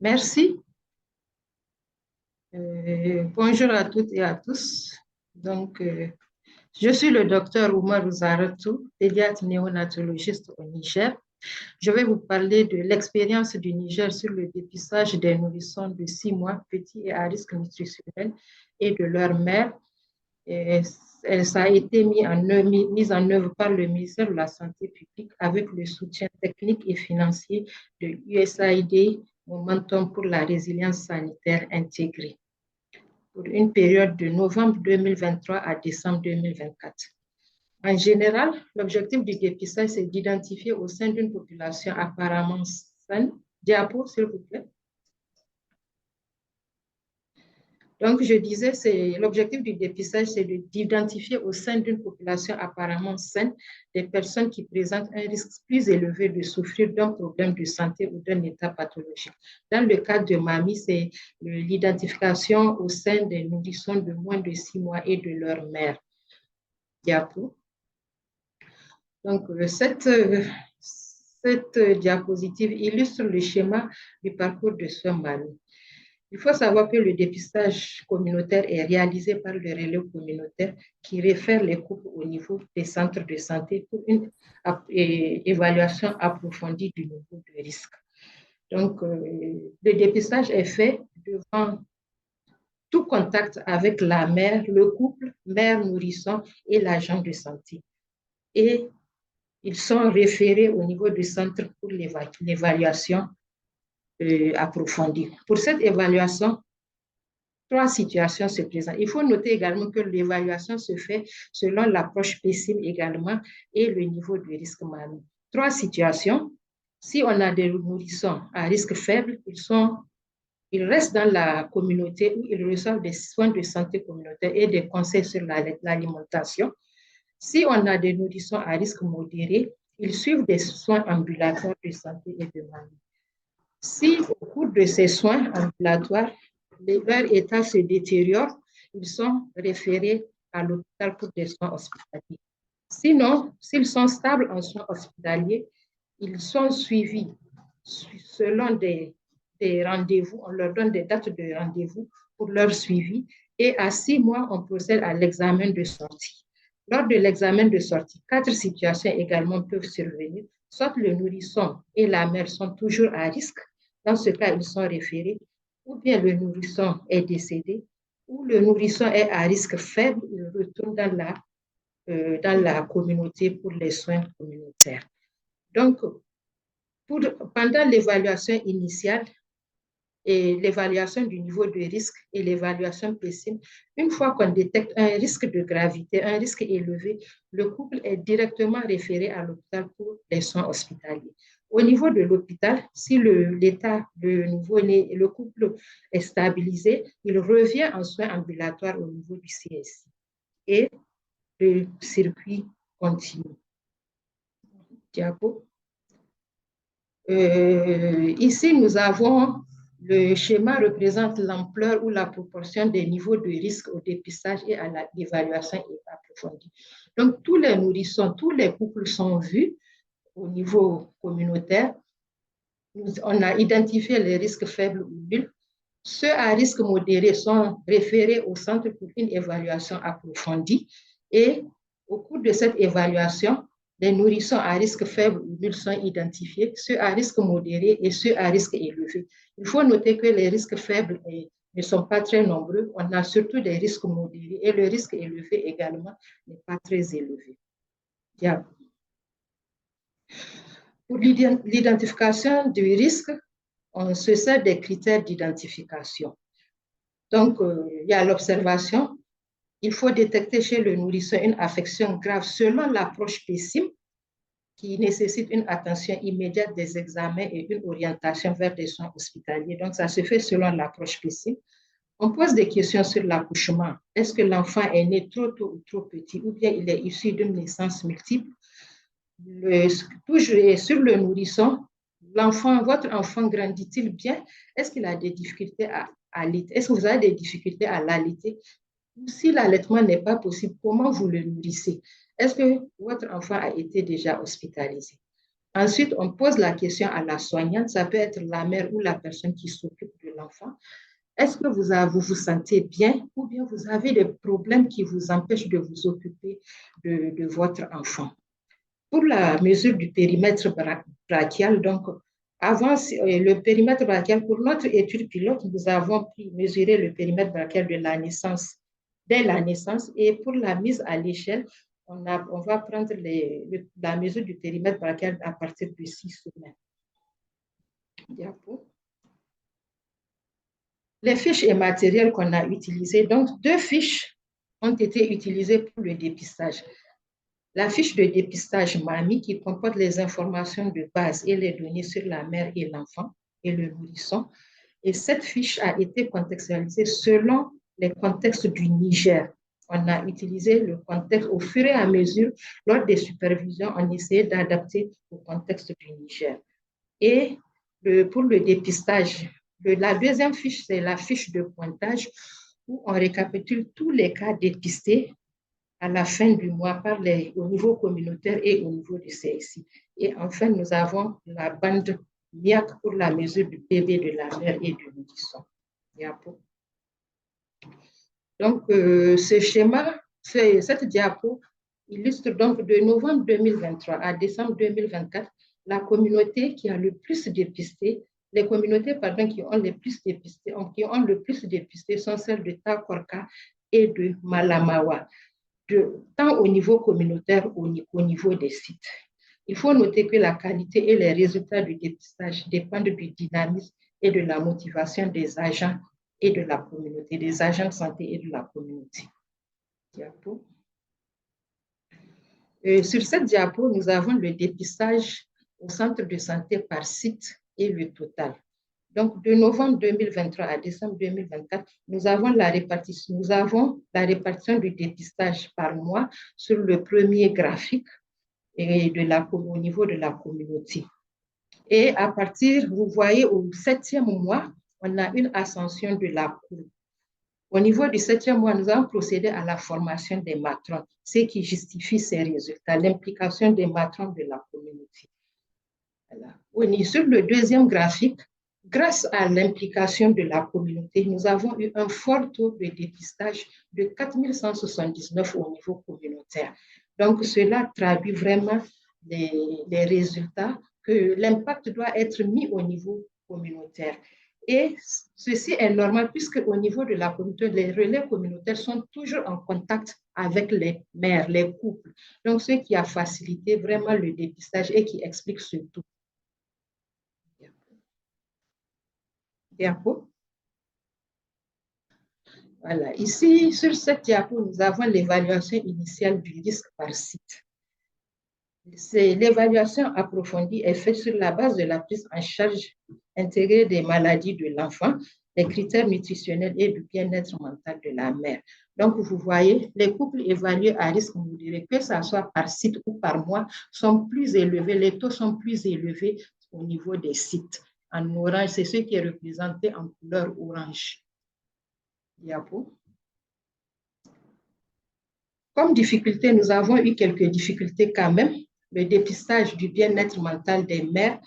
Merci. Bonjour à toutes et à tous. Je suis le docteur Oumar Zaratou, pédiatre néonatologiste au Niger. Je vais vous parler de l'expérience du Niger sur le dépistage des nourrissons de 6 mois, petits et à risque nutritionnel, et de leur mère. Et ça a été mis en œuvre par le ministère de la Santé publique avec le soutien technique et financier de USAID, Momentum pour la résilience sanitaire intégrée, pour une période de novembre 2023 à décembre 2024. En général, l'objectif du dépistage, c'est d'identifier au sein d'une population apparemment saine. Diapo, s'il vous plaît. Donc, je disais, l'objectif du dépistage, c'est d'identifier au sein d'une population apparemment saine des personnes qui présentent un risque plus élevé de souffrir d'un problème de santé ou d'un état pathologique. Dans le cas de mamie, c'est l'identification au sein des nourrissons de moins de 6 mois et de leur mère. Diapo. Donc, cette diapositive illustre le schéma du parcours de soins mamie. Il faut savoir que le dépistage communautaire est réalisé par le relais communautaire qui réfère les couples au niveau des centres de santé pour une évaluation approfondie du niveau de risque. Donc, le dépistage est fait devant tout contact avec la mère, le couple, mère nourrisson et l'agent de santé. Et ils sont référés au niveau du centre pour l'évaluation approfondie. Pour cette évaluation, 3 situations se présentent. Il faut noter également que l'évaluation se fait selon l'approche PESIM également et le niveau de risque mamie. 3 situations. Si on a des nourrissons à risque faible, ils restent dans la communauté où ils reçoivent des soins de santé communautaire et des conseils sur l'alimentation. Si on a des nourrissons à risque modéré, ils suivent des soins ambulatoires de santé et de mamie. Si au cours de ces soins ambulatoires, leur état se détériore, ils sont référés à l'hôpital pour des soins hospitaliers. Sinon, s'ils sont stables en soins hospitaliers, ils sont suivis selon des rendez-vous. On leur donne des dates de rendez-vous pour leur suivi. Et à 6 mois, on procède à l'examen de sortie. Lors de l'examen de sortie, 4 situations également peuvent survenir. Soit le nourrisson et la mère sont toujours à risque. Dans ce cas, ils sont référés. Ou bien le nourrisson est décédé, ou le nourrisson est à risque faible, il retourne dans la communauté pour les soins communautaires. Donc, pendant l'évaluation initiale et l'évaluation du niveau de risque et l'évaluation PESIM, une fois qu'on détecte un risque de gravité, un risque élevé, le couple est directement référé à l'hôpital pour les soins hospitaliers. Au niveau de l'hôpital, si l'état de nouveau-né, le couple est stabilisé, il revient en soins ambulatoires au niveau du CSI et le circuit continue. Diapo. Ici, nous avons le schéma représente l'ampleur ou la proportion des niveaux de risque au dépistage et à l'évaluation approfondie. Donc, tous les nourrissons, tous les couples sont vus au niveau communautaire. On a identifié les risques faibles ou nuls. Ceux à risque modéré sont référés au centre pour une évaluation approfondie. Et au cours de cette évaluation, les nourrissons à risque faible ou nul sont identifiés, ceux à risque modéré et ceux à risque élevé. Il faut noter que les risques faibles ne sont pas très nombreux. On a surtout des risques modérés et le risque élevé également n'est pas très élevé. Bien. Pour l'identification du risque, on se sert des critères d'identification. Donc, il y a l'observation. Il faut détecter chez le nourrisson une affection grave selon l'approche PESIM qui nécessite une attention immédiate des examens et une orientation vers des soins hospitaliers. Donc, ça se fait selon l'approche PESIM. On pose des questions sur l'accouchement. Est-ce que l'enfant est né trop tôt ou trop petit ou bien il est issu d'une naissance multiple? Toujours sur le nourrisson, votre enfant grandit-il bien? Est-ce qu'il a des difficultés à allaiter? Est-ce que vous avez des difficultés à l'allaiter? Si l'allaitement n'est pas possible, comment vous le nourrissez? Est-ce que votre enfant a été déjà hospitalisé? Ensuite, on pose la question à la soignante, ça peut être la mère ou la personne qui s'occupe de l'enfant. Est-ce que vous vous sentez bien ou bien vous avez des problèmes qui vous empêchent de vous occuper de votre enfant? Pour la mesure du périmètre brachial, donc, avant le périmètre brachial, pour notre étude pilote, nous avons mesuré le périmètre brachial de la naissance, dès la naissance, et pour la mise à l'échelle, on va prendre la mesure du périmètre brachial à partir de 6 semaines. Diapo. Les fiches et matériels qu'on a utilisés, donc 2 fiches ont été utilisées pour le dépistage. La fiche de dépistage MAMI qui comporte les informations de base et les données sur la mère et l'enfant et le nourrisson. Et cette fiche a été contextualisée selon les contextes du Niger. On a utilisé le contexte au fur et à mesure, lors des supervisions, on essayait d'adapter au contexte du Niger. Et pour le dépistage, la deuxième fiche, c'est la fiche de pointage où on récapitule tous les cas dépistés à la fin du mois au niveau communautaire et au niveau du CSI. Et enfin, nous avons la bande MIAC pour la mesure du PB de la mère et du nourrisson. Donc, ce schéma, cette diapo illustre donc de novembre 2023 à décembre 2024 la communauté qui a le plus dépisté, les communautés pardon, qui ont le plus dépisté sont celles de Takorka et de Malamawa, tant au niveau communautaire qu'au niveau des sites. Il faut noter que la qualité et les résultats du dépistage dépendent du dynamisme et de la motivation des agents et de la communauté, des agents de santé et de la communauté. Diapo. Sur cette diapo, nous avons le dépistage au centre de santé par site et le total. Donc, de novembre 2023 à décembre 2024, nous avons la répartition du dépistage par mois sur le premier graphique et au niveau de la communauté. Et à partir, vous voyez, au 7e mois, on a une ascension de la courbe. Au niveau du 7e mois, nous avons procédé à la formation des matrons, ce qui justifie ces résultats, l'implication des matrons de la communauté. Voilà. Sur le deuxième graphique, grâce à l'implication de la communauté, nous avons eu un fort taux de dépistage de 4179 au niveau communautaire. Donc, cela traduit vraiment les résultats, que l'impact doit être mis au niveau communautaire. Et ceci est normal puisque au niveau de la communauté, les relais communautaires sont toujours en contact avec les mères, les couples. Donc, ce qui a facilité vraiment le dépistage et qui explique ce tout. Diapo. Voilà. Ici, sur cette diapo, nous avons l'évaluation initiale du risque par site. L'évaluation approfondie est faite sur la base de la prise en charge intégrée des maladies de l'enfant, des critères nutritionnels et du bien-être mental de la mère. Donc, vous voyez, les couples évalués à risque modéré, que ce soit par site ou par mois, sont plus élevés, les taux sont plus élevés au niveau des sites. En orange, c'est ce qui est représenté en couleur orange. Diapo. Comme difficulté, nous avons eu quelques difficultés quand même. Le dépistage du bien-être mental des mères,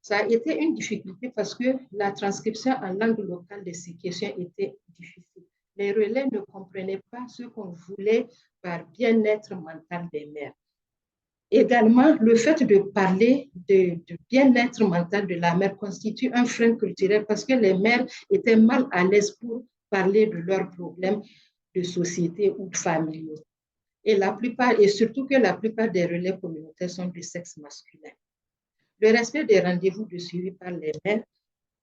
ça a été une difficulté parce que la transcription en langue locale de ces questions était difficile. Les relais ne comprenaient pas ce qu'on voulait par bien-être mental des mères. Également, le fait de parler de bien-être mental de la mère constitue un frein culturel parce que les mères étaient mal à l'aise pour parler de leurs problèmes de société ou de familiaux. Et surtout que la plupart des relais communautaires sont de sexe masculin. Le respect des rendez-vous de suivi par les mères,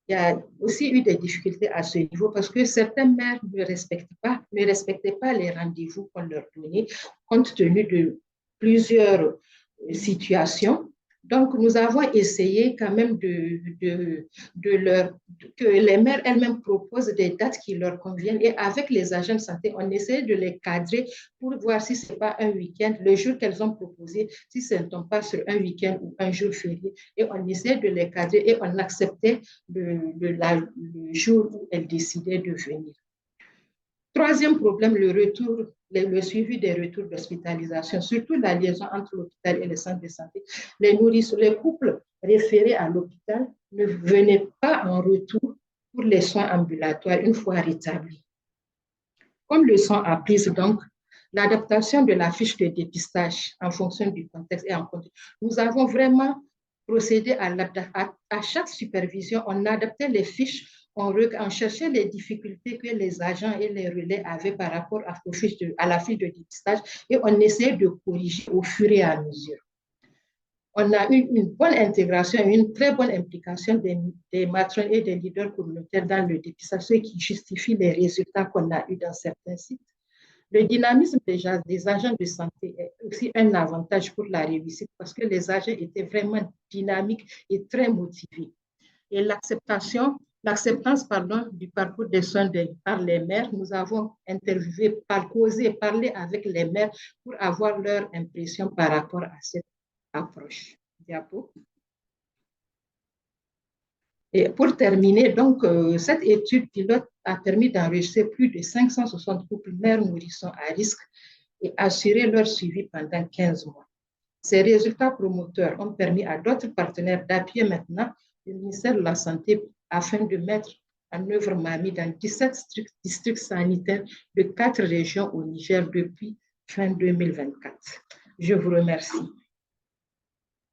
il y a aussi eu des difficultés à ce niveau parce que certaines mères ne respectaient pas les rendez-vous qu'on leur donnait compte tenu de plusieurs situations. Donc, nous avons essayé quand même que les mères elles-mêmes proposent des dates qui leur conviennent et avec les agents de santé, on essaie de les cadrer pour voir si ce n'est pas un week-end, le jour qu'elles ont proposé, si ce ne tombe pas sur un week-end ou un jour férié. Et on essaie de les cadrer et on acceptait le jour où elles décidaient de venir. Troisième problème, le suivi des retours d'hospitalisation, surtout la liaison entre l'hôpital et le centre de santé. Les nourrissons, les couples référés à l'hôpital ne venaient pas en retour pour les soins ambulatoires une fois rétablis. Comme leçon apprise, donc, l'adaptation de la fiche de dépistage en fonction du contexte et en contexte. Nous avons vraiment procédé à chaque supervision, on adaptait les fiches, on cherchait les difficultés que les agents et les relais avaient par rapport à la fiche de dépistage et on essayait de corriger au fur et à mesure. On a eu une bonne intégration, une très bonne implication des matrones et des leaders communautaires dans le dépistage, ce qui justifie les résultats qu'on a eus dans certains sites. Le dynamisme des agents de santé est aussi un avantage pour la réussite parce que les agents étaient vraiment dynamiques et très motivés. Et l'acceptance du parcours des soins par les maires, nous avons interviewé, causé, parlé avec les maires pour avoir leur impression par rapport à cette approche. Diapo. Et pour terminer, donc, cette étude pilote a permis d'enregistrer plus de 560 couples mères nourrissons à risque et assurer leur suivi pendant 15 mois. Ces résultats promoteurs ont permis à d'autres partenaires d'appuyer maintenant le ministère de la Santé afin de mettre en œuvre MAMI dans 17 districts sanitaires de 4 régions au Niger depuis fin 2024. Je vous remercie.